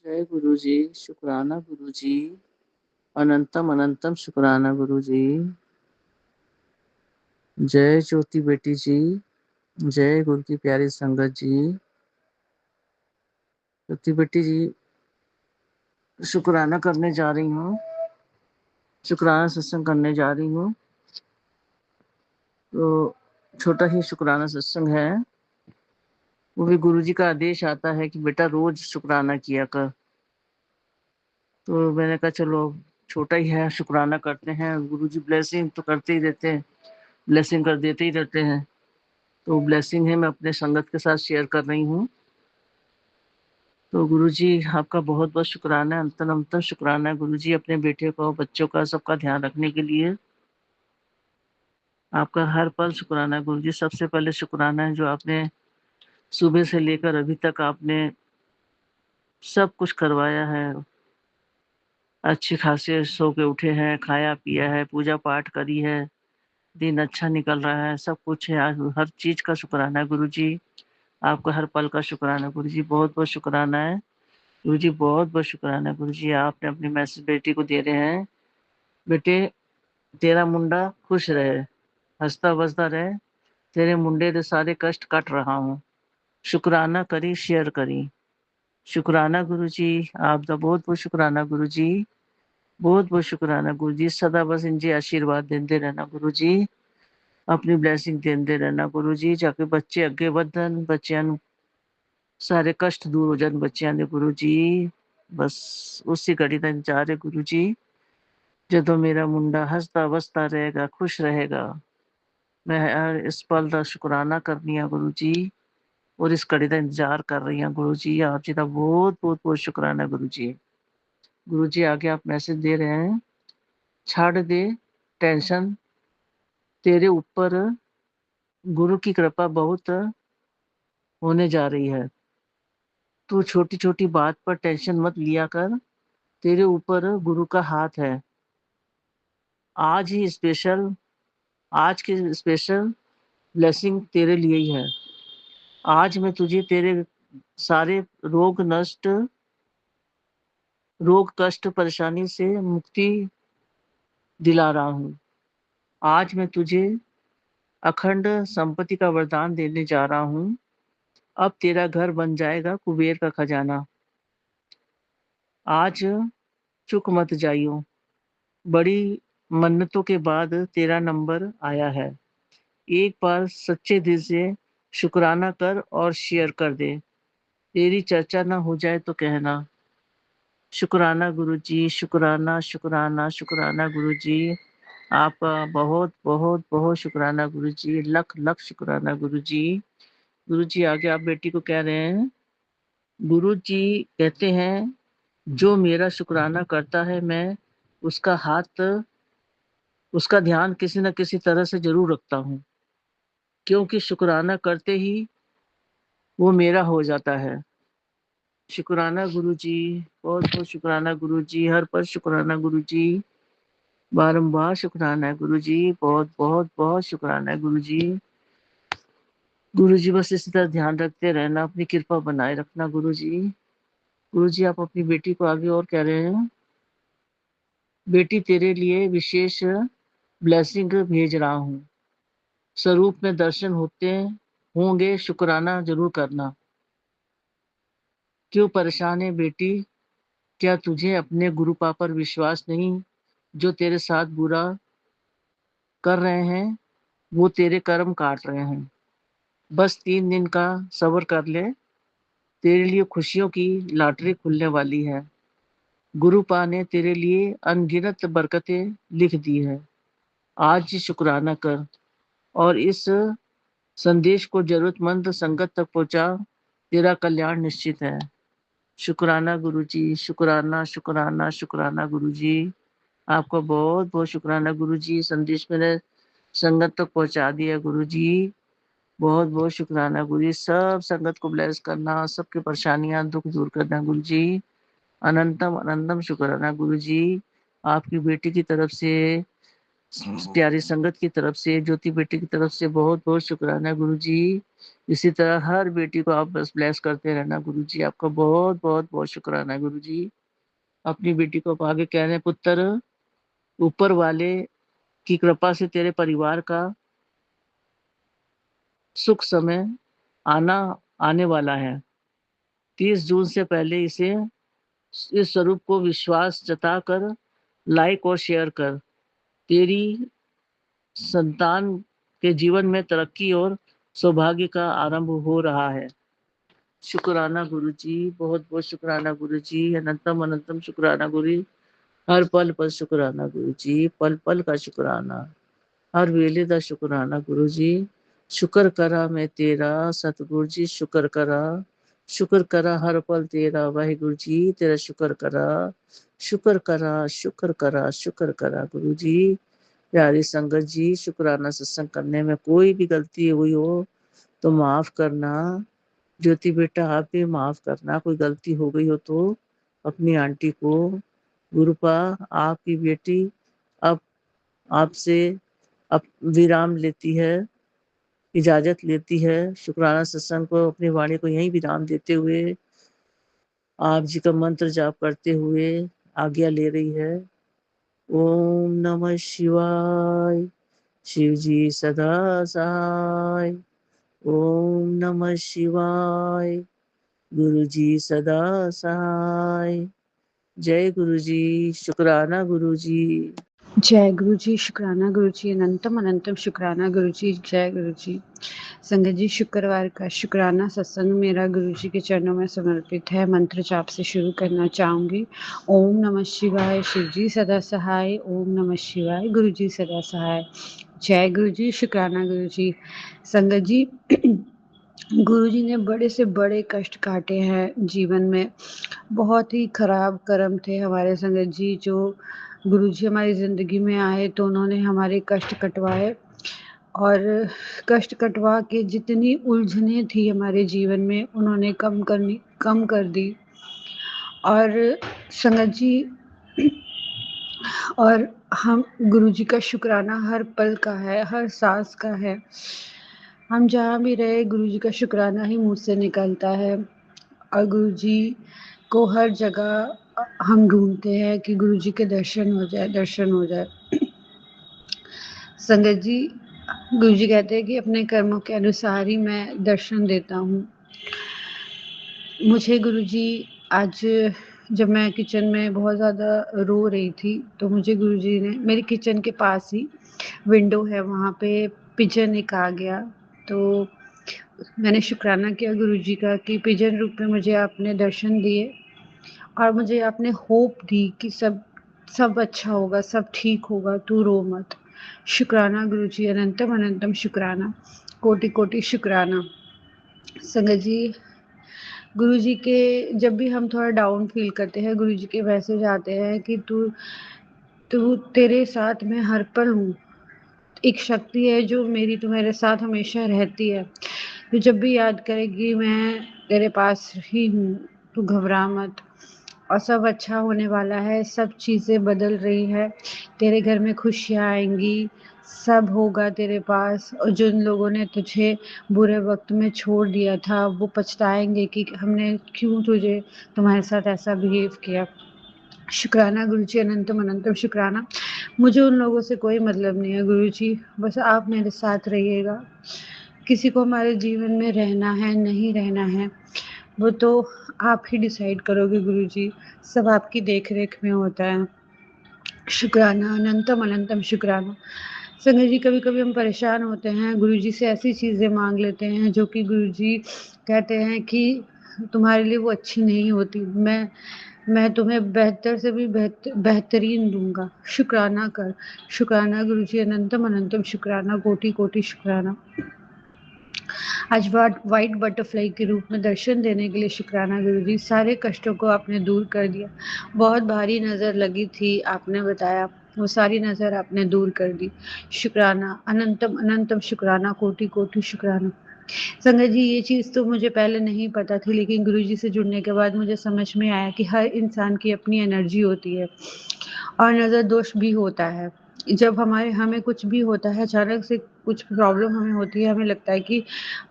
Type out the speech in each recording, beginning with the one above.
जय गुरु जी, शुक्राना गुरु जी, अनंतम अनंतम शुक्राना गुरु जी। जय ज्योति बेटी जी, जय गुरु की प्यारी संगत जी। ज्योति बेटी जी, शुक्राना करने जा रही हूँ, शुक्राना सत्संग करने जा रही हूँ। तो छोटा ही शुक्राना सत्संग है, वो भी गुरु जी का आदेश आता है कि बेटा रोज शुक्राना किया कर। तो मैंने कहा चलो छोटा ही है, शुक्राना करते हैं। गुरु जी ब्लेसिंग तो करते ही रहते हैं, ब्लेसिंग कर देते ही रहते हैं। तो ब्लेसिंग है, मैं अपने संगत के साथ शेयर कर रही हूँ। तो गुरुजी आपका बहुत बहुत शुक्राना है, अंतन अंतन शुक्राना है गुरुजी, अपने बेटे को, बच्चों का, सबका ध्यान रखने के लिए आपका हर पल शुक्राना है गुरुजी। सबसे पहले शुक्राना है जो आपने सुबह से लेकर अभी तक आपने सब कुछ करवाया है। अच्छे खासे सो के उठे हैं, खाया पिया है, पूजा पाठ करी है, दिन अच्छा निकल रहा है, सब कुछ है। आज हर चीज का शुक्राना है गुरुजी, आपका हर पल का शुक्राना है गुरुजी, बहुत बहुत शुक्राना है गुरुजी, बहुत बहुत शुक्राना है गुरुजी। आपने अपनी मैसेज बेटी को दे रहे हैं, बेटे तेरा मुंडा खुश रहे, हंसता बसता रहे, तेरे मुंडे दे सारे कष्ट कट रहा हूँ। शुक्राना करी शेयर करी, शुक्राना गुरुजी, आपका बहुत बहुत शुक्राना गुरुजी, बहुत बहुत शुक्राना गुरुजी। सदा बस इंजे आशीर्वाद देते रहना गुरुजी, अपनी ब्लेसिंग देते रहना गुरुजी, जाके बच्चे अगे ਵਧਣ, ਬੱਚਿਆਂ ਨੂੰ ਸਾਰੇ कष्ट दूर हो जाਣ ਬੱਚਿਆਂ ਦੇ गुरुजी। बस उसी घड़ी का इंतजार है गुरुजी, ਜਦੋਂ मेरा मुंडा हंसता बसता रहेगा, खुश रहेगा। मैं हर इस पल का शुक्राना करनी है गुरु जी, और इस घड़ी का इंतजार कर रही हूँ गुरु जी। आप जी का बहुत बहुत बहुत शुक्राना गुरु जी। गुरु जी आगे आप मैसेज दे रहे हैं, छाड़ दे टेंशन, तेरे ऊपर गुरु की कृपा बहुत होने जा रही है। तू छोटी छोटी बात पर टेंशन मत लिया कर, तेरे ऊपर गुरु का हाथ है। आज ही स्पेशल, आज की स्पेशल ब्लेसिंग तेरे लिए ही है। आज मैं तुझे तेरे सारे रोग नष्ट, रोग कष्ट परेशानी से मुक्ति दिला रहा हूँ। आज मैं तुझे अखंड संपत्ति का वरदान देने जा रहा हूँ। अब तेरा घर बन जाएगा कुबेर का खजाना। आज चूक मत जाइयो, बड़ी मन्नतों के बाद तेरा नंबर आया है। एक बार सच्चे दिल से शुक्राना कर और शेयर कर दे। तेरी चर्चा ना हो जाए तो कहना। शुक्राना गुरुजी, शुक्राना शुक्राना शुक्राना गुरुजी, आपका बहुत बहुत बहुत शुक्राना गुरुजी, लख लख शुक्राना गुरुजी। गुरुजी आगे आप बेटी को कह रहे हैं, गुरुजी कहते हैं जो मेरा शुक्राना करता है, मैं उसका हाथ, उसका ध्यान किसी न किसी तरह से जरूर रखता हूँ, क्योंकि शुक्राना करते ही वो मेरा हो जाता है। शुक्राना गुरुजी, बहुत बहुत शुक्राना गुरुजी, हर पल शुक्राना गुरुजी, बारंबार शुक्राना है गुरुजी, बहुत बहुत बहुत शुक्राना है गुरुजी। गुरुजी बस इसी तरह ध्यान रखते रहना, अपनी कृपा बनाए रखना गुरुजी। गुरुजी आप अपनी बेटी को आगे और कह रहे हैं, बेटी तेरे लिए विशेष ब्लेसिंग भेज रहा हूँ। स्वरूप में दर्शन होते होंगे, शुक्राना जरूर करना। क्यों परेशान है बेटी, क्या तुझे अपने गुरु पाप पर विश्वास नहीं? जो तेरे साथ बुरा कर रहे हैं वो तेरे कर्म काट रहे हैं। बस 3 दिन का सब्र कर ले, तेरे लिए खुशियों की लॉटरी खुलने वाली है। गुरु पा ने तेरे लिए अनगिनत बरकतें लिख दी है। आज शुक्राना कर और इस संदेश को जरूरतमंद संगत तक पहुंचा, तेरा कल्याण निश्चित है। शुक्राना गुरुजी, शुक्राना शुक्राना शुक्राना गुरुजी, आपका बहुत बहुत शुक्राना गुरुजी। संदेश मैंने संगत तक पहुंचा दिया गुरुजी, बहुत बहुत शुक्राना गुरुजी। सब संगत को ब्लेस करना, सबकी परेशानियां दुख दूर करना गुरुजी, अनंतम अनंतम शुक्राना गुरुजी। आपकी बेटी की तरफ से प्यारी संगत की तरफ से, ज्योति बेटी की तरफ से बहुत-बहुत शुक्राना गुरुजी। इसी तरह हर बेटी को आप बस ब्लेस करते रहना गुरुजी। आपका बहुत-बहुत बहुत शुक्राना गुरुजी। अपनी बेटी को आप आगे कह रहे हैं, पुत्र ऊपर वाले की कृपा से तेरे परिवार का सुख समय आना आने वाला है। 30 जून से पहले इस स्वरूप को विश्वास जताकर लाइक और शेयर कर। तेरी संतान के जीवन में तरक्की और सौभाग्य का आरंभ हो रहा है। शुक्राना गुरुजी, बहुत-बहुत शुक्राना गुरुजी, अनंतम अनंतम शुक्राना गुरु। हर पल पल शुक्राना गुरुजी, पल पल का शुक्राना, हर वेले दा शुक्राना गुरुजी। शुक्र करा मैं तेरा सतगुरु जी, शुक्र करा हर पल तेरा वाहिगुरु जी, तेरा शुक्र करा, शुक्र करा, शुक्र करा, शुक्र करा गुरुजी। प्यारी संगत जी, शुक्राना सत्संग करने में कोई भी गलती हुई हो तो माफ करना। ज्योति बेटा आप भी माफ करना, कोई गलती हो गई हो तो अपनी आंटी को। गुरुपा आपकी बेटी अब आपसे अब विराम लेती है, इजाजत लेती है। शुक्राना सत्संग को, अपनी वाणी को यहीं विराम देते हुए आप जी का मंत्र जाप करते हुए आज्ञा ले रही है। ओम नमः शिवाय। शिव जी सदा सहाय। ओम नमः शिवाय। गुरु जी सदा सहाय। जय गुरु जी, शुक्राना गुरु जी। जय गुरु जी, शुक्राना गुरु जी, अनंतम अनंतम शुक्राना गुरु जी। जय गुरु जी। संगत जी, शुक्रवार का शुक्राना सत्संग मेरा गुरु जी के चरणों में समर्पित है। मंत्र जाप से शुरू करना चाहूंगी। ओम नमः शिवाय। शिव जी सदा सहाय। ओम नमः शिवाय। गुरु जी सदा सहाय। जय गुरु जी, शुक्राना गुरु जी। संगत जी, गुरु जी ने बड़े से बड़े कष्ट काटे हैं जीवन में। बहुत ही खराब कर्म थे हमारे संगत जी। जो गुरु जी हमारी ज़िंदगी में आए तो उन्होंने हमारे कष्ट कटवाए, और कष्ट कटवा के जितनी उलझनें थी हमारे जीवन में उन्होंने कम कर दी। और संगत जी, और हम गुरु जी का शुक्राना हर पल का है, हर सांस का है। हम जहाँ भी रहे गुरु जी का शुक्राना ही मुँह से निकलता है। और गुरु जी को हर जगह हम ढूंढते हैं कि गुरु जी के दर्शन हो जाए, दर्शन हो जाए। संगत जी, गुरु जी कहते हैं कि अपने कर्मों के अनुसार ही मैं दर्शन देता हूँ। मुझे गुरु जी आज जब मैं किचन में बहुत ज़्यादा रो रही थी तो मुझे गुरु जी ने, मेरे किचन के पास ही विंडो है, वहाँ पे पिजन एक आ गया। तो मैंने शुक्राना किया गुरु जी का कि पिजन रूप में मुझे आपने दर्शन दिए और मुझे आपने होप दी कि सब अच्छा होगा, सब ठीक होगा, तू रो मत। शुक्राना गुरु जी, अनंतम अनंतम शुक्राना, कोटि कोटि शुक्राना। संगत जी, गुरु जी के जब भी हम थोड़ा डाउन फील करते हैं, गुरु जी के मैसेज आते हैं कि तू तू तेरे साथ मैं हर पल हूँ। एक शक्ति है जो मेरी तुम्हारे साथ हमेशा रहती है। तू जब भी याद करेगी मैं तेरे पास ही हूँ, तू घबरा मत, और सब अच्छा होने वाला है। सब चीज़ें बदल रही है, तेरे घर में खुशियाँ आएंगी, सब होगा तेरे पास। और जिन लोगों ने तुझे बुरे वक्त में छोड़ दिया था वो पछताएंगे कि हमने क्यों तुझे तुम्हारे साथ ऐसा बिहेव किया। शुक्राना गुरु जी, अनंतम अनंतम शुक्राना। मुझे उन लोगों से कोई मतलब नहीं है गुरु जी, बस आप मेरे साथ रहिएगा। किसी को हमारे जीवन में रहना है नहीं रहना है वो तो आप ही डिसाइड करोगे गुरु जी। सब आपकी देख रेख में होता है। शुक्राना, अनंतम अनंतम शुक्राना। संगत जी, कभी कभी हम परेशान होते हैं, गुरु जी से ऐसी चीज़ें मांग लेते हैं जो कि गुरु जी कहते हैं कि तुम्हारे लिए वो अच्छी नहीं होती। मैं तुम्हें बेहतर से भी बेहतरीन दूंगा। शुक्राना कर। शुक्राना गुरु जी, अनंतम अनंतम शुक्राना, कोटि कोटि शुक्राना। आज वाइट बटरफ्लाई के रूप में दर्शन देने के लिए शुक्राना गुरु जी। सारे कष्टों को आपने दूर कर दिया। बहुत भारी नज़र लगी थी, आपने बताया, वो सारी नज़र आपने दूर कर दी। शुक्राना, अनंतम अनंतम शुक्राना, कोटि कोटि शुक्राना। संगत जी, ये चीज़ तो मुझे पहले नहीं पता थी, लेकिन गुरु जी से जुड़ने के बाद मुझे समझ में आया कि हर इंसान की अपनी एनर्जी होती है और नज़र दोष भी होता है। जब हमें कुछ भी होता है, अचानक से कुछ प्रॉब्लम हमें होती है, हमें लगता है कि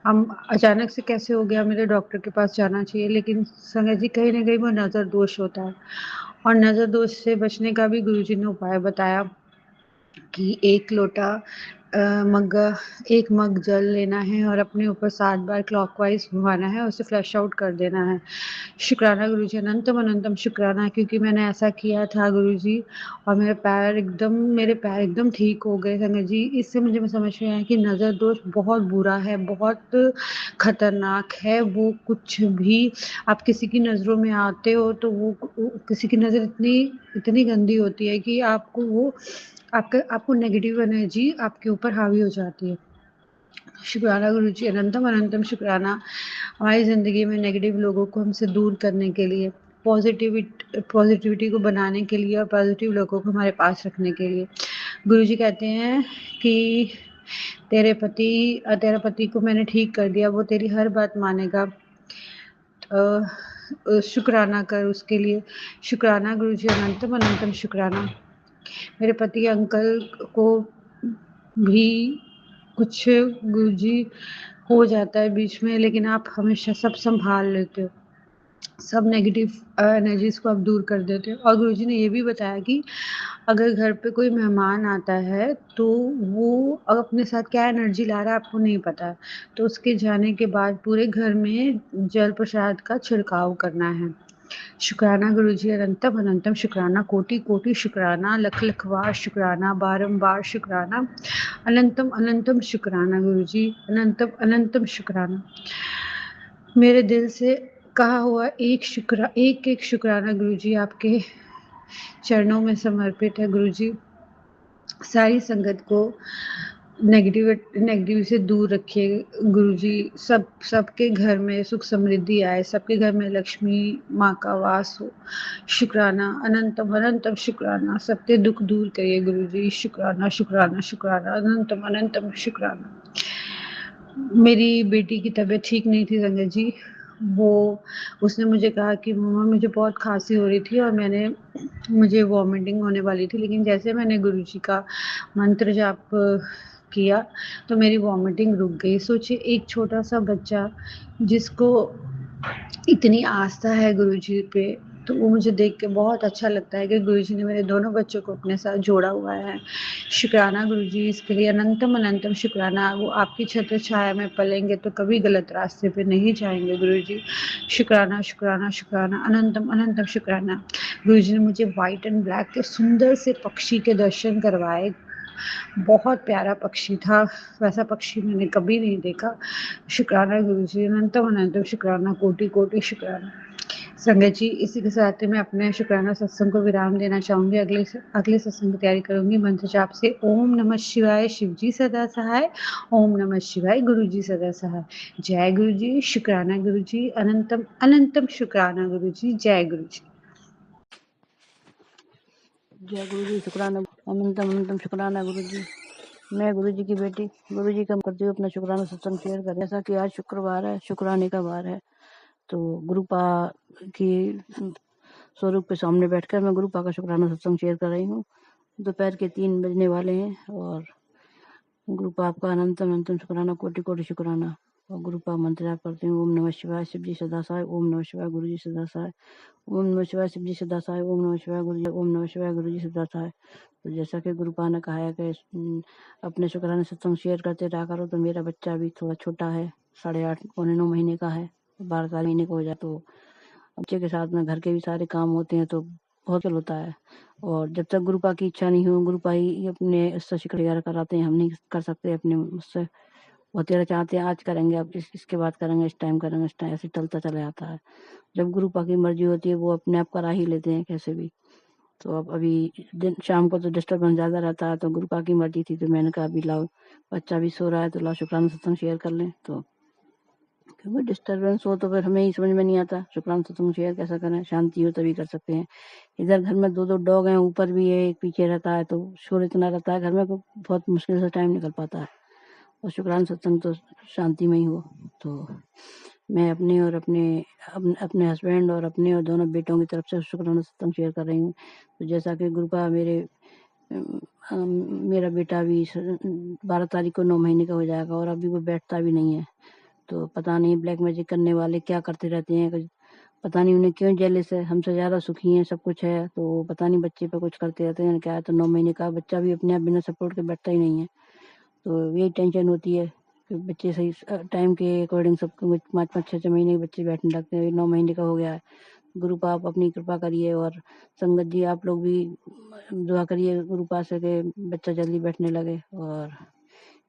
हम अचानक से कैसे हो गया, मेरे डॉक्टर के पास जाना चाहिए। लेकिन संगत जी कहीं न कहीं वो नज़र दोष होता है, और नज़र दोष से बचने का भी गुरुजी ने उपाय बताया कि 1 लोटा मग्गा 1 मग जल लेना है और अपने ऊपर 7 बार क्लॉकवाइज़ घुमाना है और उसे फ्लश आउट कर देना है। शुक्राना गुरुजी, अनंतम अनंतम शुक्राना, क्योंकि मैंने ऐसा किया था गुरुजी, और मेरे पैर एकदम ठीक हो गए संगत जी। इससे मुझे समझ में आया कि नज़र दोष बहुत बुरा है, बहुत खतरनाक है। वो कुछ भी आप किसी की नज़रों में आते हो तो वो किसी की नज़र इतनी गंदी होती है कि आपको नेगेटिव एनर्जी आपके ऊपर हावी हो जाती है। शुक्राना गुरुजी, अनंतम अनंतम शुक्राना, हमारी ज़िंदगी में नेगेटिव लोगों को हमसे दूर करने के लिए, पॉजिटिविटी को बनाने के लिए और पॉजिटिव लोगों को हमारे पास रखने के लिए। गुरुजी कहते हैं कि तेरा पति को मैंने ठीक कर दिया, वो तेरी हर बात मानेगा। शुक्राना कर उसके लिए। शुक्राना गुरुजी, अनंतम अनंतम शुक्राना। मेरे पति अंकल को भी कुछ गुरुजी हो जाता है बीच में, लेकिन आप हमेशा सब संभाल लेते हो, सब नेगेटिव एनर्जीज को आप दूर कर देते हो। और गुरुजी ने ये भी बताया कि अगर घर पे कोई मेहमान आता है तो वो अपने साथ क्या एनर्जी ला रहा है आपको नहीं पता है, तो उसके जाने के बाद पूरे घर में जल प्रसाद का छिड़काव करना है। शुक्राना गुरुजी, अनंतम अनंतम शुक्राना, कोटि कोटि शुक्राना, लख लख बार शुक्राना, बारंबार शुक्राना, अनंतम अनंतम शुक्राना गुरुजी, अनंतम अनंतम शुक्राना। मेरे दिल से कहा हुआ एक एक शुक्राना गुरुजी आपके चरणों में समर्पित है गुरुजी। सारी संगत को नेगेटिव से दूर रखिए गुरुजी। सबके घर में सुख समृद्धि आए, सबके घर में लक्ष्मी माँ का वास हो। शुक्राना, अनंतम अनंतम शुक्राना, सबके दुख दूर करिए गुरुजी। शुक्राना शुक्राना शुक्राना, अनंतम अनंतम शुक्राना। मेरी बेटी की तबीयत ठीक नहीं थी संगत जी। उसने मुझे कहा कि मम्मा मुझे बहुत खांसी हो रही थी और मुझे वॉमिटिंग होने वाली थी, लेकिन जैसे मैंने गुरुजी का मंत्र जाप किया तो मेरी वॉमिटिंग रुक गई। सोचिए एक छोटा सा बच्चा जिसको इतनी आस्था है गुरुजी पे, तो वो मुझे देख के बहुत अच्छा लगता है कि गुरुजी ने मेरे दोनों बच्चों को अपने साथ जोड़ा हुआ है। शुक्राना गुरुजी इसके लिए, अनंतम अनंतम शुक्राना। वो आपकी छत्र छाया में पलेंगे तो कभी गलत रास्ते पे नहीं जाएंगे गुरुजी। शुक्राना शुक्राना शुक्राना, अनंतम अनंतम शुक्राना। गुरुजी ने मुझे व्हाइट एंड ब्लैक के सुंदर से पक्षी के दर्शन करवाए। बहुत प्यारा पक्षी था, वैसा पक्षी मैंने कभी नहीं देखा। शुक्राना गुरुजी, अनंतम अनंतम शुक्राना, कोटि कोटि शुक्राना। संगत जी, इसी के साथ मैं अपने शुक्राना सत्संग को विराम देना चाहूंगी। अगले सत्संग की तैयारी करूंगी मंत्र जाप से। ओम नमः शिवाय, शिव जी सदा सहाय। ओम नमः शिवाय, गुरु जी सदा सहाय। जय गुरु जी, शुक्राना गुरु जी, अनंतम अनंतम शुक्राना गुरु जी, जय गुरु जी। जय गुरु जी, शुक्राना, अनंतम अनंतम शुक्राना गुरु जी। मैं गुरु जी की बेटी गुरु जी का करते हुए अपना शुक्राना सत्संग शेयर करें। जैसा कि आज शुक्रवार है, शुक्राने का वार है, तो गुरुपा की स्वरूप के सामने बैठकर मैं गुरुपा का शुक्राना सत्संग शेयर कर रही हूँ। दोपहर के 3 बजने वाले हैं और गुरुपा आपका अनंतम अनंतम शुक्राना, कोटि कोटि शुक्राना। और गुरुपा मंत्र जाप करती हूँ। ओम नमः शिवाय, शिव जी सदा सहाय। ओम नमः शिवाय, गुरु जी सदा सहाय। ओम नमः शिवाय, शिव जी सदा सहाय। ओम नमः शिवाय, गुरु जी। ओम नमः शिवाय, गुरु जी सदा सहाय। तो जैसा कि गुरुपा ने कहा है कि अपने शुक्राना सत्संग शेयर करते रहा करो। तो मेरा बच्चा भी थोड़ा छोटा है, 8.5 पौने 9 महीने का है। 12 महीने का हो जाए तो बच्चे के साथ में घर के भी सारे काम होते हैं, तो बहुत मुश्किल होता है। और जब तक गुरुपा की इच्छा नहीं हो, गुरुपा ही अपने उससे शिकायत कराते हैं, हम नहीं कर सकते अपने उससे। वो तेरा चाहते हैं आज करेंगे, अब इसके बाद करेंगे, इस टाइम करेंगे, इस टाइम, ऐसे टलता चला जाता है। जब गुरुपा की मर्जी होती है वो अपने आप करा ही लेते हैं कैसे भी। तो अब अभी दिन शाम को तो डिस्टर्बेंस ज़्यादा रहता है, तो गुरुपा की मर्जी थी, तो मैंने कहा अभी लाओ बच्चा भी सो रहा है तो लाओ शुक्राना सत्संग शेयर कर लें। तो क्योंकि डिस्टर्बेंस हो तो फिर हमें ही समझ में नहीं आता शुक्राना सत्संग शेयर कैसा करें। शांति हो तभी कर सकते हैं। इधर घर में 2 डॉग हैं, ऊपर भी है, एक पीछे रहता है, तो शोर इतना रहता है घर में, बहुत मुश्किल से टाइम निकल पाता है। और शुक्राना सत्संग तो शांति में ही हो। तो मैं अपने और अपने हस्बैंड और अपने और दोनों बेटों की तरफ से शुक्राना सत्संग शेयर कर रही हूँ। तो जैसा कि गुरुपा मेरे मेरा बेटा अभी 12 तारीख को 9 महीने का हो जाएगा और अभी वो बैठता भी नहीं है। तो पता नहीं ब्लैक मैजिक करने वाले क्या करते रहते हैं, पता नहीं उन्हें क्यों जेलस है, हमसे ज़्यादा सुखी हैं, सब कुछ है, तो पता नहीं बच्चे पे कुछ करते रहते हैं क्या है। तो 9 महीने का बच्चा भी अपने आप बिना सपोर्ट के बैठता ही नहीं है। तो यही टेंशन होती है कि बच्चे सही टाइम के अकॉर्डिंग सब 5-5 6-6 महीने के बच्चे बैठने लगते हैं। 9 महीने का हो गया है। गुरु आप अपनी कृपा करिए और संगत जी आप लोग भी दुआ करिए गुरु पास से कि बच्चा जल्दी बैठने लगे। और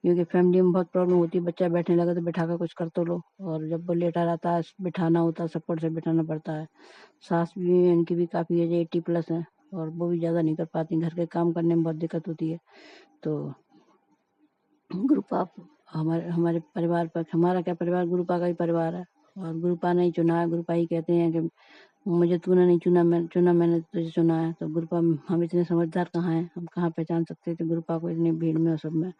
क्योंकि फैमिली में बहुत प्रॉब्लम होती है, बच्चा बैठने लगा तो बैठा कर कुछ कर तो लो, और जब वो लेटा रहता है बिठाना होता है, सपोर्ट से बिठाना पड़ता है। सास भी इनकी भी काफ़ी एज 80+ है और वो भी ज़्यादा नहीं कर पाती, घर के काम करने में बहुत दिक्कत होती है। तो ग्रुप आप हमारे परिवार पर, हमारा क्या परिवार गुरुपा का ही परिवार है और गुरुपा ने ही चुना है। गुरुपा ही कहते हैं कि मुझे तूने नहीं चुना, मैंने तुझे चुना है। तो गुरुपा हम इतने समझदार कहाँ हैं, हम कहाँ पहचान सकते थे गुरुपा को इतनी भीड़ में और सब में।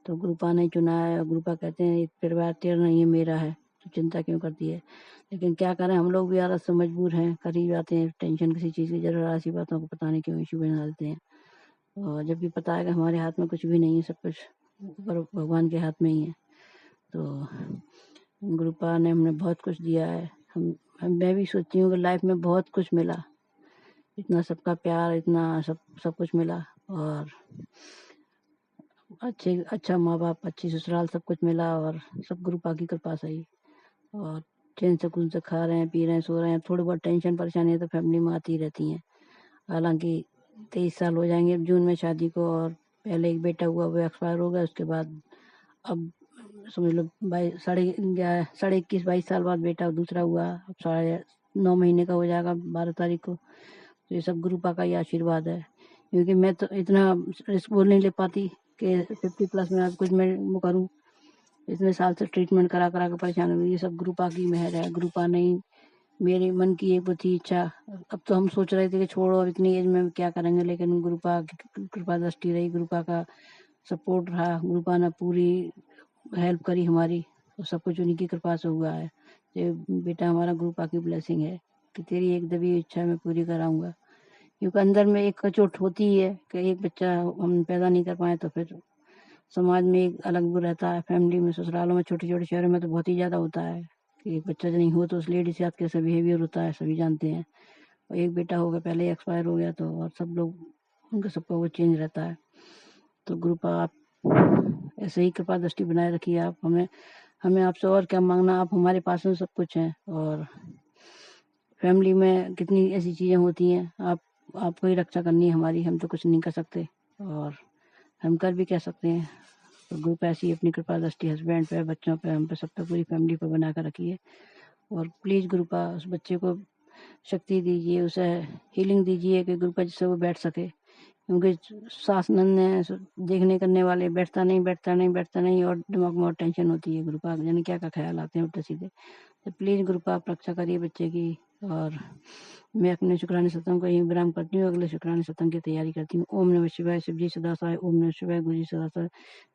तो गुरुपा ने चुना है और गुरुपा कहते हैं ये परिवार तेरा नहीं है मेरा है, तो चिंता क्यों करती है। लेकिन क्या करें, हम लोग भी आलस से मजबूर हैं, कर ही जाते हैं टेंशन किसी चीज़ की, जरा सी बातों को पता नहीं क्यों इशू बना देते हैं। और जब भी पता है कि हमारे हाथ में कुछ भी नहीं है, सब कुछ ऊपर भगवान के हाथ में ही है। तो गुरुपा ने हमने बहुत कुछ दिया है। मैं भी सोचती हूँ कि लाइफ में बहुत कुछ मिला, इतना सबका प्यार, इतना सब कुछ मिला और अच्छा माँ बाप, अच्छी ससुराल, सब कुछ मिला और सब गुरुपा की कृपा से ही। और चैन सुकून से खा रहे हैं, पी रहे हैं, सो रहे हैं। थोड़ी बहुत टेंशन परेशानी तो फैमिली में आती रहती हैं। हालांकि 23 साल हो जाएंगे अब जून में शादी को, और पहले एक बेटा हुआ वो एक्सपायर हो गया, उसके बाद अब समझ लो 21-22 साल बाद बेटा दूसरा हुआ, अब 9.5 महीने का हो जाएगा 12 तारीख को। तो ये सब गुरुपा का ही आशीर्वाद है, क्योंकि मैं तो इतना रिस्क बोल नहीं ले पाती कि 50+ में अब कुछ मैं वो करूँ। इतने साल से ट्रीटमेंट करा के परेशान हुई, ये सब गुरुपा की मेहर है। गुरुपा नहीं, मेरे मन की एक वो थी इच्छा। अब तो हम सोच रहे थे कि छोड़ो अब इतनी एज में क्या करेंगे, लेकिन गुरुपा की कृपा दृष्टि रही, गुरुपा का सपोर्ट रहा, गुरुपा ने पूरी हेल्प करी हमारी, तो सब कुछ उन्हीं की कृपा से हुआ है। ये बेटा हमारा गुरुपा की ब्लेसिंग है कि तेरी एक दबी इच्छा मैं पूरी कराऊंगा। क्योंकि अंदर में एक चोट होती ही है कि एक बच्चा हम पैदा नहीं कर पाए, तो फिर समाज में एक अलग वो रहता है, फैमिली में, ससुरालों में, छोटे छोटे शहरों में तो बहुत ही ज़्यादा होता है कि एक बच्चा नहीं हो तो उस लेडी के साथ कैसा बिहेवियर होता है, सभी जानते हैं। और एक बेटा हो गया, पहले एक्सपायर हो गया, तो और सब लोग उनका सबका वो चेंज रहता है। तो गुरुपा आप ऐसे ही कृपा दृष्टि बनाए रखिए। आप हमें आपसे और क्या मांगना, आप हमारे पास में सब कुछ है। और फैमिली में कितनी ऐसी चीज़ें होती हैं, आपको ही रक्षा करनी है हमारी, हम तो कुछ नहीं कर सकते और हम कर भी कह सकते हैं। तो ग्रुप ऐसी अपनी कृपा दृष्टि हस्बैंड पे, बच्चों पे, हम पे, सब पे, पूरी फैमिली पे बना कर रखिए। और प्लीज़ गुरुपा उस बच्चे को शक्ति दीजिए, उसे हीलिंग दीजिए कि गुरुपा जिससे वो बैठ सके। क्योंकि सास नंद ने देखने करने वाले, बैठता नहीं और दिमाग में और टेंशन होती है। गुरुपा जाने क्या क्या ख्याल आते हैं उल्टे सीधे। तो प्लीज़ गुरुपा आप रक्षा करिए बच्चे की। और मैं अपने शुक्राने सत्संग को यहीं विराम करती हूँ, अगले शुक्राने सत्संग की तैयारी करती हूँ। ओम नमः शिवाय, शिव जी सदा सहाय। ओम नमः शिवाय, गुरु जी सदा सहाय।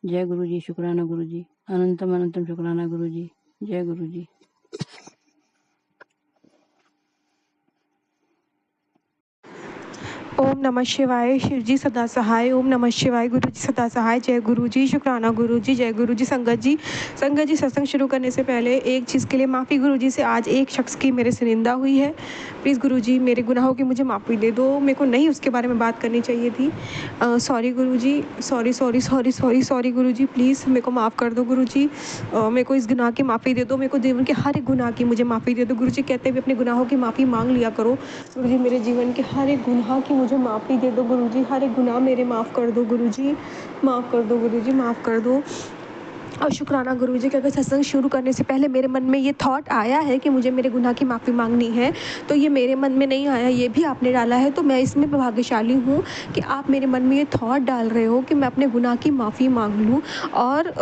जय गुरु जी, शुक्राना गुरु जी, अनंतम अनंतम शुक्राना गुरु जी। जय गुरु जी। ओम नमः शिवाय, शिव जी सदा सहाय। ओम नमः शिवाय, गुरु जी सदा सहाय। जय गुरु जी, शुक्राना गुरु जी। जय गुरु जी। संगत जी सत्संग शुरू करने से पहले एक चीज़ के लिए माफ़ी गुरु जी से। आज एक शख्स की मेरे से निंदा हुई है, प्लीज़ गुरु जी मेरे गुनाहों की मुझे माफ़ी दे दो। मेरे को नहीं उसके बारे में बात करनी चाहिए थी। Sorry Guru ji, sorry Guru ji, please मेरे को माफ़ कर दो गुरु जी। मेरे को इस गुनाह की माफ़ी दे दो, मेरे को जीवन के हर एक गुनाह की मुझे माफ़ी दे दो गुरु जी। कहते हुए अपने गुनाहों की माफ़ी मांग लिया करो गुरु जी। मेरे जीवन के हर एक गुनाह की मुझे माफ़ी दे दो गुरु जी, हर एक गुनाह मेरे माफ़ कर दो गुरु जी, माफ़ कर दो गुरु जी, माफ़ कर दो। और शुक्राना गुरु जी कि अगर सत्संग शुरू करने से पहले मेरे मन में ये थॉट आया है कि मुझे मेरे गुनाह की माफ़ी मांगनी है, तो ये मेरे मन में नहीं आया, ये भी आपने डाला है। तो मैं इसमें भाग्यशाली हूँ कि आप मेरे मन में ये थॉट डाल रहे हो कि मैं अपने गुनाह की माफ़ी मांग लूँ और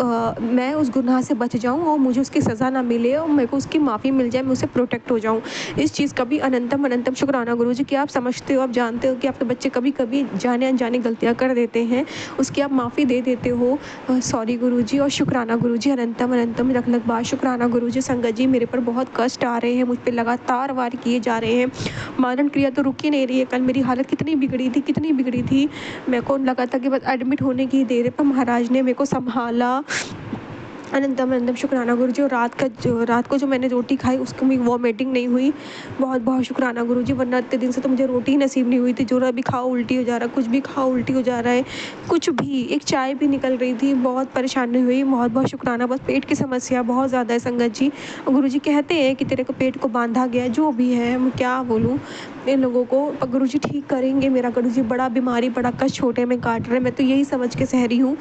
मैं उस गुनाह से बच जाऊँ और मुझे उसकी सज़ा ना मिले और मेरे को उसकी माफ़ी मिल जाए, मैं उससे प्रोटेक्ट हो जाऊँ। इस चीज़ का भी अनंतम शुक्राना गुरु जी कि आप समझते हो, आप जानते हो कि आपके बच्चे कभी कभी जाने अनजाने गलतियाँ कर देते हैं, उसकी आप माफ़ी दे देते हो। सॉरी गुरु जी और शुक्राना शुक्राना गुरुजी, अनंतम अनंतम लख लख बार शुक्राना गुरुजी। संगत जी, मेरे पर बहुत कष्ट आ रहे हैं, मुझ पे लगातार वार किए जा रहे हैं, मारण क्रिया तो रुक ही नहीं रही है। कल मेरी हालत कितनी बिगड़ी थी, मेरे को लगा था कि बस एडमिट होने की देर है, पर महाराज ने मेरे को संभाला। अनंतम अनंतम शुक्राना गुरुजी। और रात को जो मैंने रोटी खाई उसको भी वॉमिटिंग नहीं हुई, बहुत बहुत शुक्राना गुरुजी, वरना इतने दिन से तो मुझे रोटी ही नसीब नहीं हुई थी। जो भी खाओ उल्टी हो जा रहा है, कुछ भी खाओ उल्टी हो जा रहा है, कुछ भी, एक चाय भी निकल रही थी, बहुत परेशानी हुई। बहुत बहुत शुक्राना, बस पेट की समस्या बहुत ज़्यादा है संगत जी। गुरुजी कहते हैं कि तेरे को पेट को बांधा गया है, जो भी है, मैं क्या बोलूँ इन लोगों को, पर गुरुजी ठीक करेंगे मेरा। गुरुजी बड़ा बीमारी, बड़ा कष्ट छोटे में काट रहे, मैं तो यही समझ के सह रही हूँ।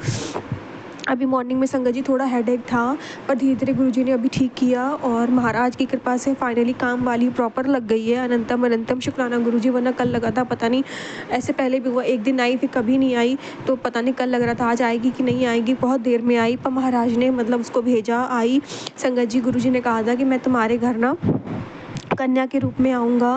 अभी मॉर्निंग में संगत जी थोड़ा हेडेक था, पर धीरे धीरे गुरुजी ने अभी ठीक किया, और महाराज की कृपा से फाइनली काम वाली प्रॉपर लग गई है। अनंतम अनंतम शुक्राना गुरुजी, वरना कल लगा था पता नहीं, ऐसे पहले भी हुआ, एक दिन आई फिर कभी नहीं आई, तो पता नहीं कल लग रहा था आज आएगी कि नहीं आएगी। बहुत देर में आई, पर महाराज ने मतलब उसको भेजा, आई। संगत जी, गुरुजी ने कहा था कि मैं तुम्हारे घर ना कन्या के रूप में आऊँगा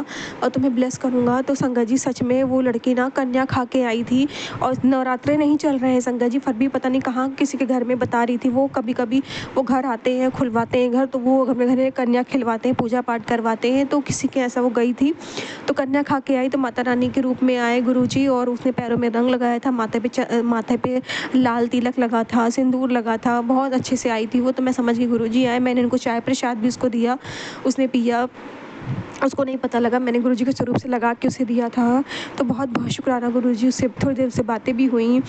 और तुम्हें ब्लेस करूँगा। तो संगत जी, सच में वो लड़की ना कन्या खा के आई थी, और नवरात्रे नहीं चल रहे हैं संगत जी, फिर भी पता नहीं कहाँ किसी के घर में बता रही थी वो। कभी कभी वो घर आते हैं, खुलवाते हैं घर, तो वो अपने घर में कन्या खिलवाते हैं, पूजा पाठ करवाते हैं, तो किसी के ऐसा वो गई थी तो कन्या खा के आई। तो माता रानी के रूप में आए गुरुजी, और उसने पैरों में रंग लगाया था, माथे पे लाल तिलक लगा था, सिंदूर लगा था, बहुत अच्छे से आई थी वो। तो मैं समझ गई गुरुजी आए। मैंने उनको चाय प्रसाद भी उसको दिया, उसने पिया, उसको नहीं पता लगा, मैंने गुरुजी के स्वरूप से लगा के उसे दिया था। तो बहुत बहुत शुक्राना गुरुजी। उससे थोड़ी देर से बातें भी हुई,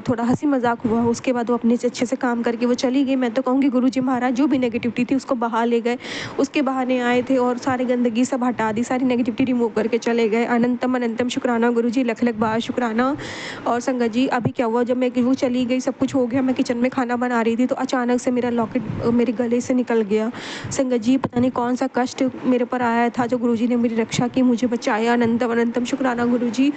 थोड़ा हंसी मजाक हुआ, उसके बाद वो अपने से अच्छे से काम करके वो चली गई। मैं तो कहूँगी गुरुजी महाराज जो भी नेगेटिविटी थी उसको बहा ले गए, उसके बहाने आए थे और सारी गंदगी सब हटा दी, सारी नेगेटिविटी रिमूव करके चले गए। अनंतम अनंतम शुक्राना गुरुजी, लख लख बार शुक्राना। और संगत जी, अभी क्या हुआ, जब मैं वो चली गई, सब कुछ हो गया, मैं किचन में खाना बना रही थी, तो अचानक से मेरा लॉकेट मेरे गले से निकल गया। संगत जी, पता नहीं कौन सा कष्ट मेरे पर आया था, जो गुरुजी ने मेरी रक्षा की, मुझे बचाया। अनंतम अनंतम शुक्राना गुरुजी।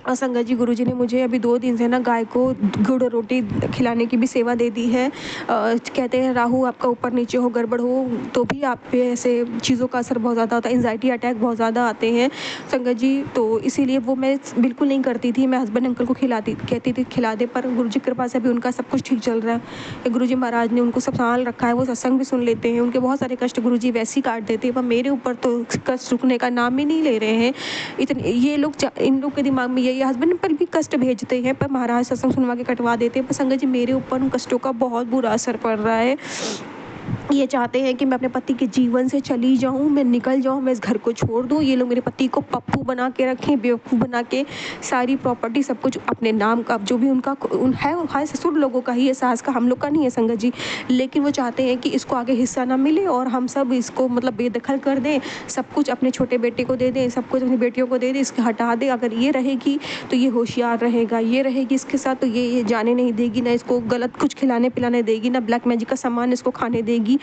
और संगत जी, गुरुजी ने मुझे अभी 2 दिन से ना गाय को गुड़ रोटी खिलाने की भी सेवा दे दी है। कहते हैं राहु आपका ऊपर नीचे हो, गड़बड़ हो, तो भी आप पे ऐसे चीज़ों का असर बहुत ज़्यादा होता है, एंजाइटी अटैक बहुत ज़्यादा आते हैं संगत जी। तो इसीलिए वो मैं बिल्कुल नहीं करती थी, मैं हस्बैंड अंकल को कहती थी खिला दे, पर गुरुजी की कृपा से अभी उनका सब कुछ ठीक चल रहा है। गुरुजी महाराज ने उनको सब संभाल रखा है, वो सत्संग भी सुन लेते हैं, उनके बहुत सारे कष्ट गुरुजी वैसे ही काट देते हैं, पर मेरे ऊपर तो कष्ट रुकने का नाम ही नहीं ले रहे हैं। इतने ये लोग, इन लोग के दिमाग में यही, हस्बैंड पर भी कष्ट भेजते हैं, पर महाराज सत्संग सुनवा के कटवा देते हैं। पर संगत जी, मेरे ऊपर उन कष्टों का बहुत बुरा असर पड़ रहा है। ये चाहते हैं कि मैं अपने पति के जीवन से चली जाऊं, मैं निकल जाऊं, मैं इस घर को छोड़ दूं। ये लोग मेरे पति को पप्पू बना के रखें, बेवकूफ़ बना के, सारी प्रॉपर्टी सब कुछ अपने नाम का, जो भी उनका है ससुर लोगों का ही है, सास का, हम लोग का नहीं है संगत जी। लेकिन वो चाहते हैं कि इसको आगे हिस्सा ना मिले और हम सब इसको मतलब बेदखल कर दें, सब कुछ अपने छोटे बेटे को दे दें, सब कुछ अपनी बेटियों को दे दें, इसके हटा दें। अगर ये रहेगी तो ये होशियार रहेगा, ये रहेगी इसके साथ तो ये जाने नहीं देगी, ना इसको गलत कुछ खिलाने पिलाने देगी, ना ब्लैक मैजिक का सामान इसको खाने देगी।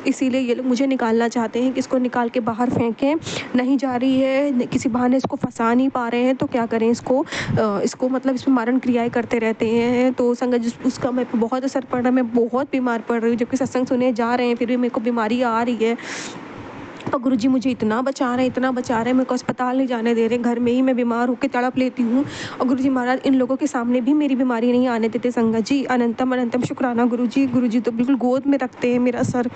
इसीलिए ये लोग मुझे निकालना चाहते हैं कि इसको निकाल के बाहर फेंकें। नहीं जा रही है, किसी बहाने इसको फंसा नहीं पा रहे हैं, तो क्या करें, इसको मतलब इसमें मारण क्रियाएं करते रहते हैं। तो संगत उसका मेरे पे बहुत असर पड़ रहा है, मैं बहुत बीमार पड़ रही हूँ, जबकि सत्संग सुने जा रहे हैं फिर भी मेरे को बीमारी आ रही है। और गुरुजी मुझे इतना बचा रहे हैं, मेरे को अस्पताल नहीं जाने दे रहे, घर में ही मैं बीमार होकर तड़प लेती हूँ। और गुरुजी महाराज इन लोगों के सामने भी मेरी बीमारी नहीं आने देते संगत जी। अनंतम अनंतम शुक्राना गुरुजी तो बिल्कुल गोद में रखते हैं मेरा सर,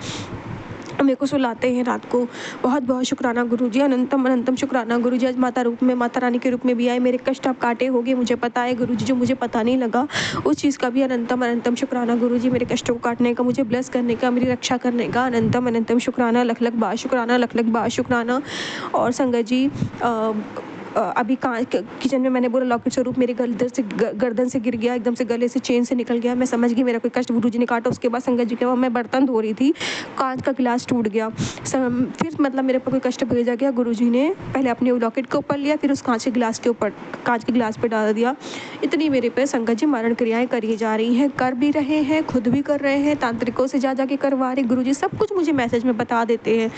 मेरे को सुलाते हैं रात को। बहुत बहुत शुक्राना गुरुजी, अनंतम अनंतम शुक्राना गुरुजी। आज माता रानी के रूप में भी आए, मेरे कष्ट आप काटे होंगे, मुझे पता है गुरुजी, जो मुझे पता नहीं लगा उस चीज़ का भी अनंतम अनंतम शुक्राना गुरुजी। मेरे कष्टों को काटने का, मुझे ब्लेस करने का, मेरी रक्षा करने का अनंतम अनंतम शुक्राना, लख लख बार शुक्राना, लख लख बार शुक्राना। और संगत जी, अभी किचन में मैंने बोला लॉकेट स्वरूप मेरे गर्दन से गिर गया, एकदम से गले से चेन से निकल गया। मैं समझ गई मेरा कोई कष्ट गुरुजी ने काटा। उसके बाद संगत जी के बाद मैं बर्तन धो रही थी, कांच का गिलास टूट गया। फिर मतलब मेरे पर कोई कष्ट भेजा गया, गुरुजी ने पहले अपने लॉकेट के ऊपर लिया, फिर उस कांच के गिलास पे डाल दिया। इतनी मेरे पे संगत जी मारण क्रियाएं करी जा रही हैं, कर भी रहे हैं, खुद भी कर रहे हैं, तांत्रिकों से जा के करवा रहे। गुरुजी सब कुछ मुझे मैसेज में बता देते हैं,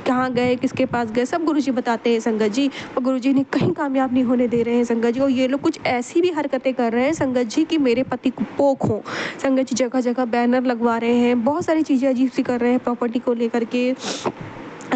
कहाँ गए, किसके पास गए, सब गुरुजी बताते हैं संगत जी। और गुरुजी ने कहीं कामयाब नहीं होने दे रहे हैं संगत जी। और ये लोग कुछ ऐसी भी हरकतें कर रहे हैं संगत जी कि मेरे पति को पोक हो संगत जी। जगह जगह बैनर लगवा रहे हैं, बहुत सारी चीज़ें अजीब सी कर रहे हैं प्रॉपर्टी को लेकर के।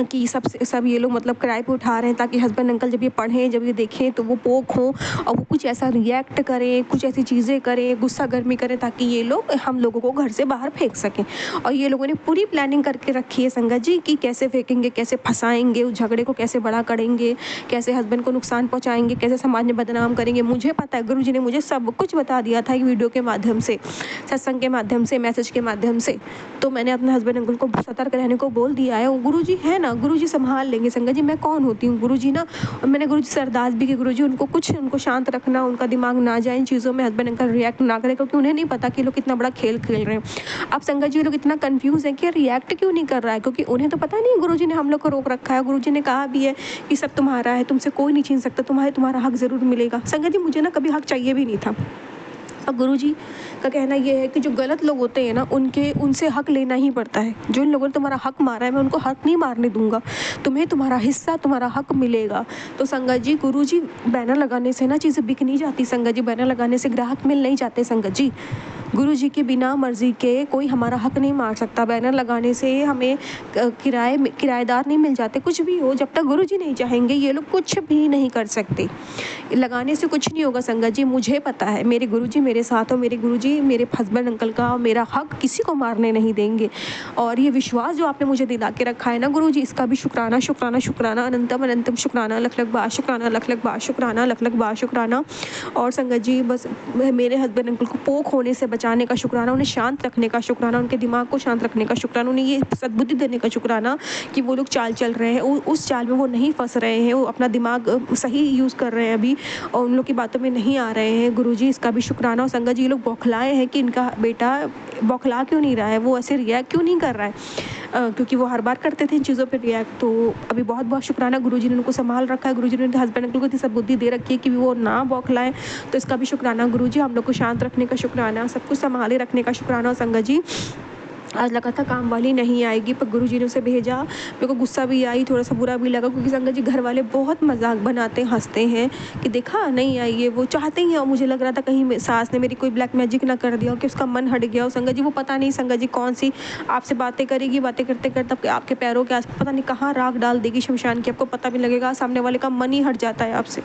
कि सब ये लोग मतलब किराए पे उठा रहे हैं ताकि हस्बैंड अंकल जब ये पढ़ें, जब ये देखें तो वो पोक हों और वो कुछ ऐसा रिएक्ट करें, कुछ ऐसी चीज़ें करें, गुस्सा गर्मी करें ताकि ये लोग हम लोगों को घर से बाहर फेंक सकें। और ये लोगों ने पूरी प्लानिंग करके रखी है संगत जी कि कैसे फेंकेंगे, कैसे फंसाएंगे, उस झगड़े को कैसे बड़ा करेंगे, कैसे हस्बैंड को नुकसान पहुँचाएंगे, कैसे समाज में बदनाम करेंगे। मुझे पता है, गुरुजी ने मुझे सब कुछ बता दिया था वीडियो के माध्यम से, सत्संग के माध्यम से, मैसेज के माध्यम से। तो मैंने अपने हस्बैंड अंकल को सतर्क रहने को बोल दिया है। गुरुजी है ना, गुरुजी संभाल लेंगे संगत जी। मैं कौन होती हूँ गुरुजी ना। और मैंने गुरुजी से अरदास भी की, गुरुजी उनको शांत रखना, उनका दिमाग ना जाए इन चीज़ों में, हस्बैंड अंकल रिएक्ट ना करें, क्योंकि उन्हें नहीं पता कि लोग कितना बड़ा खेल खेल रहे हैं। अब संगत जी लोग इतना कंफ्यूज है कि रिएक्ट क्यों नहीं कर रहा है, क्योंकि उन्हें तो पता नहीं गुरुजी ने हम लोग को रोक रखा है। गुरुजी ने कहा भी है कि सब तुम्हारा है, तुमसे कोई नहीं छीन सकता, तुम्हारा हक ज़रूर मिलेगा। संगत जी मुझे ना कभी हक चाहिए भी नहीं था। अब गुरुजी का कहना ये है कि जो गलत लोग होते हैं ना, उनसे हक लेना ही पड़ता है। जो इन लोगों ने तुम्हारा हक मारा है, मैं उनको हक नहीं मारने दूंगा, तुम्हें तुम्हारा हिस्सा, तुम्हारा हक मिलेगा। तो संगत जी, गुरुजी बैनर लगाने से ना चीज़ें बिक नहीं जाती संगत जी, बैनर लगाने से ग्राहक मिल नहीं जाते संगत जी। गुरुजी की बिना मर्जी के कोई हमारा हक नहीं मार सकता। बैनर लगाने से हमें किराएदार नहीं मिल जाते। कुछ भी हो, जब तक गुरुजी नहीं चाहेंगे ये लोग कुछ भी नहीं कर सकते। लगाने से कुछ नहीं होगा संगत जी, मुझे पता है, मेरे गुरुजी मेरे साथ हो, मेरे गुरुजी मेरे हस्बैंड अंकल का मेरा हक किसी को मारने नहीं देंगे। और ये विश्वास जो आपने मुझे दिला के रखा है ना गुरुजी, इसका भी शुक्राना शुक्राना शुक्राना, अनंतम अनंतम शुक्राना, लख लख बार शुक्राना, लख लख बार शुक्राना, लख लख बार शुक्राना। और संगत जी बस मेरे हस्बैंड अंकल को पोक होने से बचाने का शुक्राना, उन्हें शांत रखने का शुक्राना, उनके दिमाग को शांत रखने का शुक्राना, उन्हें ये सद्बुद्धि देने का शुक्राना कि वो लोग चाल चल रहे हैं, उस चाल में वो नहीं फंस रहे हैं, वो अपना दिमाग सही यूज़ कर रहे हैं अभी और उन लोग की बातों में नहीं आ रहे हैं। गुरुजी इसका भी शुक्राना। और संगत जी ये लोग बौखलाए हैं कि इनका बेटा बौखला क्यों नहीं रहा है, वो ऐसे रिएक्ट क्यों नहीं कर रहा है, क्योंकि वो हर बार करते थे इन चीज़ों पे रिएक्ट। तो अभी बहुत बहुत शुक्राना, गुरुजी ने उनको संभाल रखा है, गुरुजी ने हस्बैंड अंकल को इतनी सद्बुद्धि दे रखी है कि वो ना बौखलाएं। तो इसका भी शुक्राना गुरुजी, हम लोग को शांत रखने का शुक्राना, सब कुछ संभाले रखने का शुक्राना। संगत जी आज लगा था काम वाली नहीं आएगी, पर गुरुजी ने उसे भेजा। मेरे को गुस्सा भी आई, थोड़ा सा बुरा भी लगा, क्योंकि संगत जी घर वाले बहुत मजाक बनाते हैं, हंसते हैं कि देखा नहीं आई है, वो चाहते ही हैं। और मुझे लग रहा था कहीं सास ने मेरी कोई ब्लैक मैजिक ना कर दिया, कि उसका मन हट गया हो। संगत जी वो पता नहीं संगत जी कौन सी आपसे बातें करेगी, बातें करते करते आपके पैरों के आस पता नहीं कहाँ राख डाल देगी शमशान की, आपको पता भी लगेगा, सामने वाले का मन ही हट जाता है आपसे।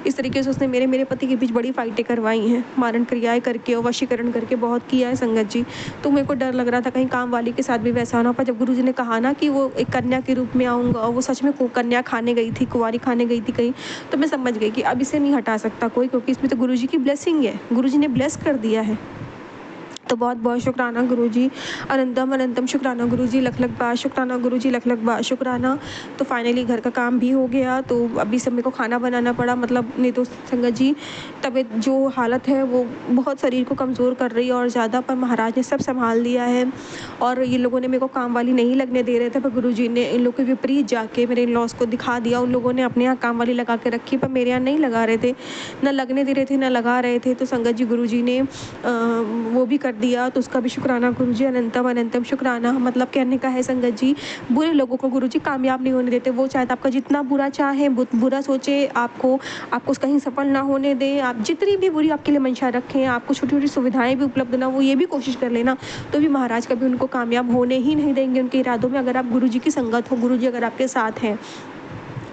इस तरीके से उसने मेरे पति के बीच बड़ी फाइटें करवाई हैं, मारण क्रियाएं करके और वशीकरण करके बहुत किया है संगत जी। तो मेरे को डर लग रहा था कहीं काम वाली के साथ भी वैसा ना हो। पर जब गुरुजी ने कहा ना कि वो एक कन्या के रूप में आऊँगा, और वो सच में कन्या खाने गई थी, कुंवारी खाने गई थी कहीं, तो मैं समझ गई कि अब इसे नहीं हटा सकता कोई, क्योंकि इसमें तो गुरुजी की ब्लेसिंग है, गुरुजी ने ब्लेस कर दिया है। तो बहुत बहुत शुक्राना गुरुजी, अनंतम अनंतम शुक्राना गुरुजी, लख लख बार शुक्राना गुरुजी, लख लख बार शुक्राना। तो फाइनली घर का काम भी हो गया। तो अभी सब मेरे को खाना बनाना पड़ा, मतलब नहीं तो संगत जी तबीयत जो हालत है वो बहुत शरीर को कमज़ोर कर रही है और ज़्यादा, पर महाराज ने सब संभाल दिया है। और ये लोगों ने मेरे को काम वाली नहीं लगने दे रहे थे, पर गुरुजी ने इन लोग के विपरीत जाके मेरे इन लॉस को दिखा दिया। उन लोगों ने अपने यहाँ काम वाली लगा के रखी, पर मेरे यहाँ नहीं लगा रहे थे, ना लगने दे रहे थे, ना लगा रहे थे। तो संगत जी गुरुजी ने वो भी कर दिया, तो उसका भी शुक्राना गुरुजी, अनंतम अनंतम शुक्राना। मतलब कहने का है संगत जी, बुरे लोगों को गुरुजी कामयाब नहीं होने देते। वो चाहे आपका जितना बुरा चाहे, बुरा सोचे, आपको कहीं सफल ना होने दें, आप जितनी भी बुरी आपके लिए मंशा रखें, आपको छोटी छोटी सुविधाएं भी उपलब्ध ना वो ये भी कोशिश कर लेना, तो भी महाराज कभी उनको कामयाब होने ही नहीं देंगे उनके इरादों में, अगर आप गुरुजी की संगत हो, गुरुजी अगर आपके साथ हैं।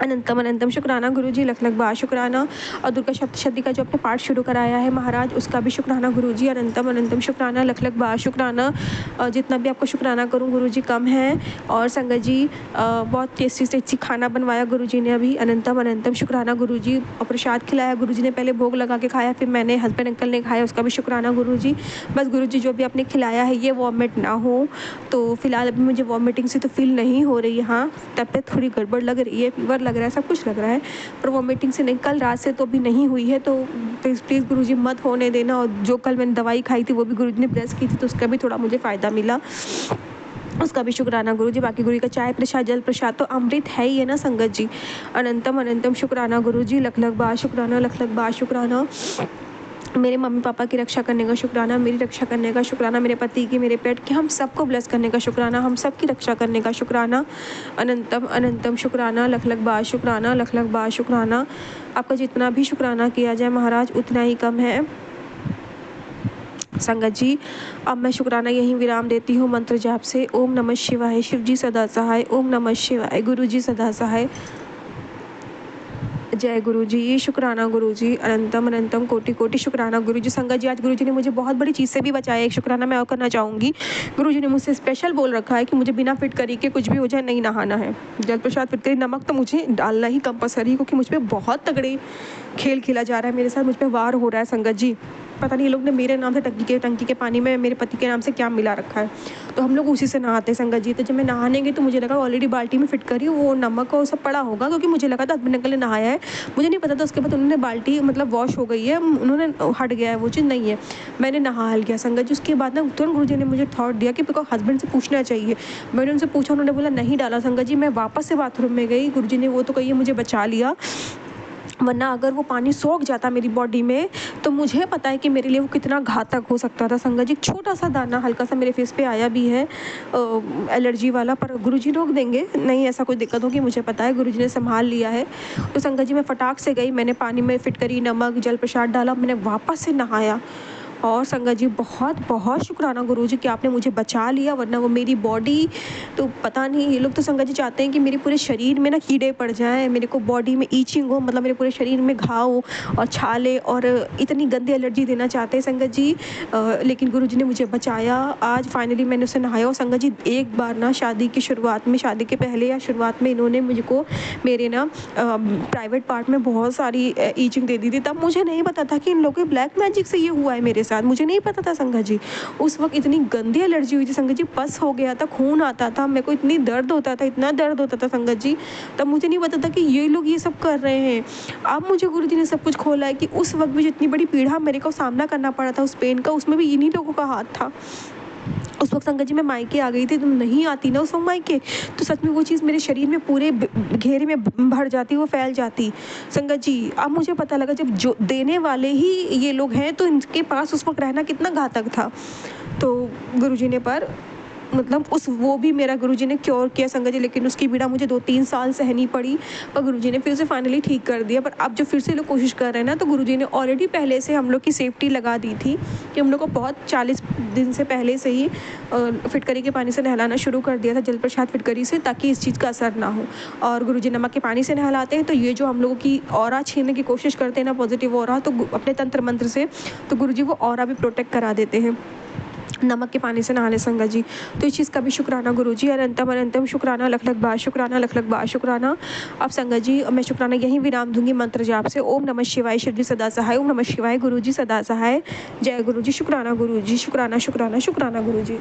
अनंतम अनंतम शुक्राना गुरुजी, लख लख बार शुक्राना। और दुर्गा सप्तशती का जो आपने पाठ शुरू कराया है महाराज, उसका भी शुक्राना गुरुजी, अनंतम अनंतम शुक्राना, लख लख बार शुक्राना। और जितना भी आपको शुक्राना करूँ गुरुजी कम है। और संगत जी बहुत टेस्टी टेस्टी खाना बनवाया गुरुजी ने अभी, अनंतम अनंतम शुक्राना गुरुजी। और प्रसाद खिलाया गुरुजी ने, पहले भोग लगा के खाया, फिर मैंने, हस्बैंड अंकल ने खाया, उसका भी शुक्राना गुरुजी। बस गुरुजी जो भी आपने खिलाया है ये वॉमिट ना हो। तो फिलहाल अभी मुझे वॉमिटिंग से तो फील नहीं हो रही है, हाँ तबीयत थोड़ी गड़बड़ लग रही है, फीवर लग रहा है, सब कुछ लग रहा है, पर वॉमिटिंग से नहीं, कल रात से तो अभी नहीं हुई है। तो प्लीज़ गुरुजी मत होने देना। और जो कल मैंने दवाई खाई थी वो भी गुरुजी ने ब्लेस की थी, तो उसका भी थोड़ा मुझे फ़ायदा मिला, उसका भी शुक्राना गुरुजी। बाकी गुरु का चाय प्रसाद जल प्रसाद तो अमृत है ही है ना संगत जी। अनंतम अनंतम शुक्राना गुरुजी, लख लख बार शुक्राना, लख लख बार शुक्राना। मेरे मम्मी पापा की रक्षा करने का शुक्राना, मेरी रक्षा करने का शुक्राना, मेरे पति की, मेरे पेट की, हम सबको ब्लेस करने का शुक्राना, हम सब की रक्षा करने का शुक्राना। अनंतम अनंतम शुक्राना, लख लख बार शुक्राना, लख लख बार शुक्राना। आपका जितना भी शुक्राना किया जाए महाराज उतना ही कम है। संगत जी, अब मैं शुक्राना यहीं विराम देती हूँ मंत्र जाप से। ओम नमः शिवाय। शिव जी सदा सहाय। ओम नमः शिवाय। गुरु जी सदा सहाय। जय गुरु जी। शुक्राना गुरु जी। अनंतम अनंतम कोटि कोटि शुक्राना गुरु जी। संगत जी, आज गुरु जी ने मुझे बहुत बड़ी चीज़ से भी बचाया। एक शुक्राना मैं और करना चाहूँगी। गुरु जी ने मुझसे स्पेशल बोल रखा है कि मुझे बिना फिटकरी के कुछ भी हो जाए नहीं नहाना है। जल प्रसाद फिटकरी नमक तो मुझे डालना ही कंपलसरी, क्योंकि मुझ पे बहुत तगड़े खेल खेला जा रहा है मेरे साथ, मुझ पे वार हो रहा है संगत जी। पता नहीं ये लोग ने मेरे नाम से टंकी के पानी में मेरे पति के नाम से क्या मिला रखा है, तो हम लोग उसी से नहाते हैं संगत जी। तो जब मैं नहाने गई तो मुझे लगा ऑलरेडी बाल्टी में फिटकरी वो नमक और सब पड़ा होगा, क्योंकि मुझे लगा था हस्बैंड अंकल ने नहाया है, मुझे नहीं पता था। उसके बाद उन्होंने बाल्टी मतलब वॉश हो गई है, उन्होंने हट गया है, वो चीज़ नहीं है, मैंने नहा लिया संगत जी। उसके बाद ना तुरंत गुरु जी ने मुझे थॉट दिया कि बिकॉज हस्बैंड से पूछना चाहिए। मैंने उनसे पूछा, उन्होंने बोला नहीं डाला संगत जी। मैं वापस से बाथरूम में गई, गुरु जी ने वो तो कहिए मुझे बचा लिया, वरना अगर वो पानी सोख जाता मेरी बॉडी में तो मुझे पता है कि मेरे लिए वो कितना घातक हो सकता था संगत जी। छोटा सा दाना हल्का सा मेरे फेस पे आया भी है एलर्जी वाला, पर गुरुजी रोक देंगे, नहीं ऐसा कोई दिक्कत होगी, मुझे पता है गुरुजी ने संभाल लिया है। तो संगत जी मैं फटाक से गई, मैंने पानी में फिटकरी नमक जल प्रसाद डाला, मैंने वापस से नहाया। और संगत जी बहुत बहुत शुक्राना गुरुजी कि आपने मुझे बचा लिया, वरना वो मेरी बॉडी तो पता नहीं। ये लोग तो संगत जी चाहते हैं कि मेरे पूरे शरीर में ना कीड़े पड़ जाएं, मेरे को बॉडी में ईचिंग हो, मतलब मेरे पूरे शरीर में घाव हो और छाले और इतनी गंदी एलर्जी देना चाहते हैं संगत जी। लेकिन गुरुजी ने मुझे बचाया। आज फाइनली मैंने उसे नहाया। और संगत जी एक बार ना शादी की शुरुआत में, शादी के पहले या शुरुआत में इन्होंने मुझको मेरे ना प्राइवेट पार्ट में बहुत सारी ईचिंग दे दी थी। तब मुझे नहीं पता था कि इन लोगों के ब्लैक मैजिक से ये हुआ है मेरे साथ, मुझे नहीं पता था संगत जी। उस वक्त इतनी गंदी एलर्जी हुई थी संगत जी, पस हो गया था, खून आता था मेरे को, इतनी दर्द होता था, इतना दर्द होता था संगत जी। तब मुझे नहीं पता था कि ये लोग ये सब कर रहे हैं। अब मुझे गुरुजी ने सब कुछ खोला है कि उस वक्त भी जितनी बड़ी पीड़ा मेरे को सामना करना पड़ा था उस पेन का, उसमें भी इन्हीं लोगों का हाथ था। उस वक्त संगत जी मैं मायके आ गई थी, तुम नहीं आती ना उस वक्त मायके, तो सच में वो चीज़ मेरे शरीर में पूरे घेरे में भर जाती, वो फैल जाती संगत जी। अब मुझे पता लगा जब जो देने वाले ही ये लोग हैं तो इनके पास उस वक्त रहना कितना घातक था। तो गुरुजी ने पर मतलब वो भी मेरा गुरुजी ने क्योर किया संगत जी, लेकिन उसकी पीड़ा मुझे 2-3 साल सहनी पड़ी, पर गुरुजी ने फिर से फाइनली ठीक कर दिया। पर अब जो फिर से लोग कोशिश कर रहे हैं ना, तो गुरुजी ने ऑलरेडी पहले से हम लोग की सेफ्टी लगा दी थी कि हम लोग को बहुत 40 दिन से पहले से ही फिटकरी के पानी से नहलाना शुरू कर दिया था, जल प्रसाद फिटकरी से, ताकि इस चीज़ का असर ना हो। और गुरुजी नमक के पानी से नहलाते हैं, तो ये जो हम लोगों की ऑरा छीनने की कोशिश करते हैं ना, पॉजिटिव ऑरा, तो अपने तंत्र मंत्र से तो गुरुजी वो ऑरा भी प्रोटेक्ट करा देते हैं नमक के पानी से नहाने संगत जी। तो इस चीज़ का भी शुक्राना गुरुजी। अनंतम अनंतम शुक्राना, लख लख बार शुक्राना, लख लख बार शुक्राना। अब संगत जी मैं शुक्राना यहीं विराम दूंगी मंत्र जाप से। ओम नमः शिवाय। शिव जी सदा सहाय। ओम नमः शिवाय। गुरु जी सदा सहाय। जय गुरु जी। शुक्राना गुरु जी। शुक्राना शुक्राना शुक्राना गुरु जी।